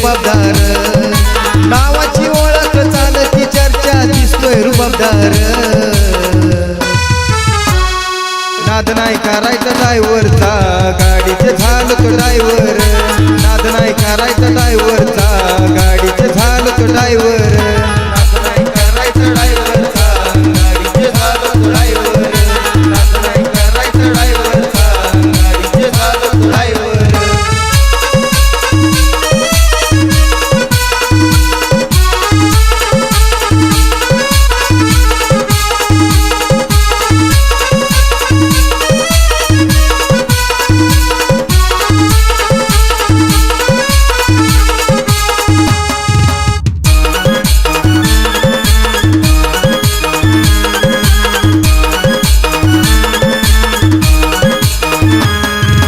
रुबाबदार नावाची ओळख चालती चर्चा दिसतोय रुबाबदार नाद नाही करायचा ड्रायव्हरचा गाडीचे झालो तो ड्रायव्हर नाद नाही करायचा ड्रायव्हरचा गाडीचे झालो तो ड्रायव्हर नाद नाही करायचा ड्रायव्हरचा गाडीचे झालो तो ड्रायव्हर नाद नाही करायचा ड्रायव्हरचा गाडीचे झालो तो ड्रायव्हर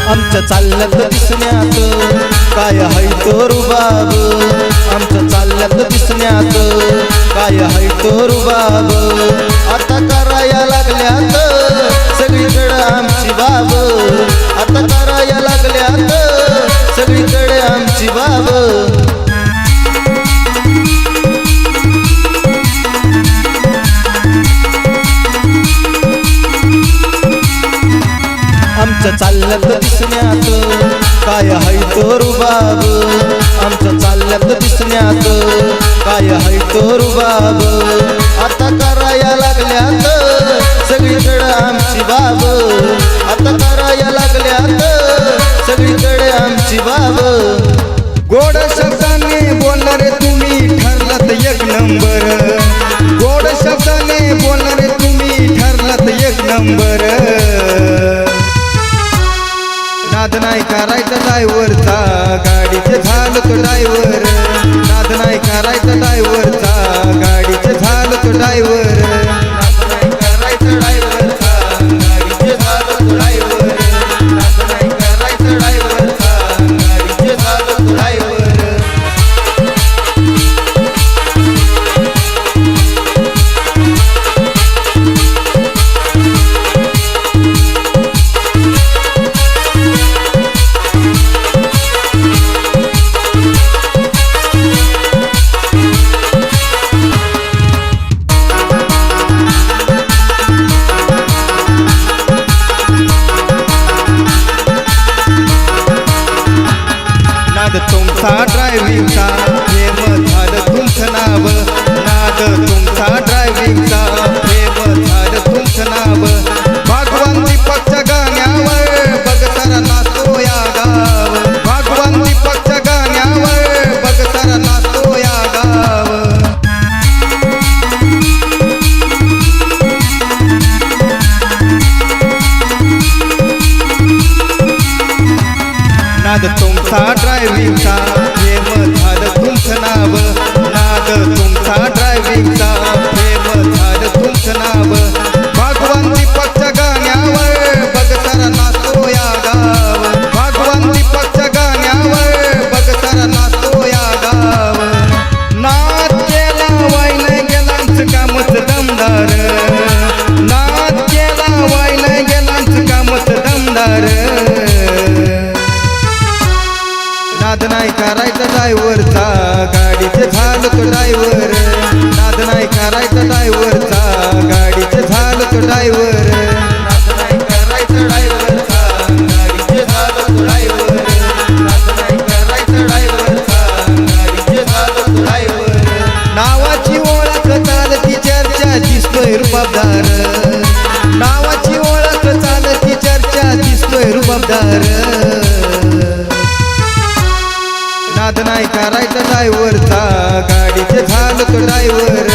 आमच्या चालल्यात दिसण्यात काय हाय तो रुबाब आमच्या चालल्यात दिसण्यात काय हाय तो रुबाब आता कराया लागल्यात सगळीकडे आमची बाब आता कराया लागल्यात सगळीकडे आमची बाब आमच्या चालल्यात दिसण्यात काय हाय तो रुबाब आमच्या चालल्यात दिसण्यात काय हाय तो रुबाब आता कराया लागल्यात सगळीकडे आमची बाब आता कराया लागल्यात सगळीकडे आमची बाब गोड शब्दाने बोलणारे तुम्ही ठरलात एक नंबर गोड शब्दाने बोलणारे तुम्ही ठरलात एक नंबर नाद नाही करायचा ड्रायव्हरचा गाडीचे झालो तो ड्रायव्हर नाद नाही करायचा ड्रायव्हरचा गाडीचे झालो तो ड्रायव्हर नाद नाही करायचा ड्रायव्हरचा गाडीचे झालो तो ड्रायव्हर नाद नाही करायचा ड्रायव्हरचा गाडीचे झालो तो ड्रायव्हर तुमचा ड्रायव्हिंगचा प्रेम झालं तुमचं नाव नाद तुमचा ड्रायव्हिंगचा प्रेम झालं तुमचं नाव भगवान दीपकच्या गाण्यावर बघताना नाचतो या गाव भगवान दीपकच्या गाण्यावर बघताना नाचतो या गाव नाद तुमचा ड्रायव्हिंगचा प्रेम झालं तुमचं नाव नाद तुमचा ड्रायव्हिंगचा प्रेम झालं तुमचं नाव भगवान दीपकच्या गाण्यावर बघताना नाचतो या गाव भगवान दीपकच्या गाण्यावर बघताना नाचतो या गाव नाद केला वाईन गेलांच कामच दमदार नाद केला वाईन गेलांच कामच दमदार नाद नाही करायचा ड्रायव्हरचा गाडीचे झालो तो ड्रायव्हर नाद नाही करायचा ड्रायव्हरचा गाडीचे झालो तो ड्रायव्हर नाद नाही करायचा ड्रायव्हरचा गाडीचे झालो तो ड्रायव्हर नाद नाही करायचा ड्रायव्हरचा गाडीचे झालो तो ड्रायव्हर नावाची ओळख चालती चर्चा दिसतोय रुबाबदार नावाची ओळख चालती चर्चा दिसतोय रुबाबदार नाद नाही करायचा ड्रायव्हरचा गाडीचे झालो तो ड्रायव्हर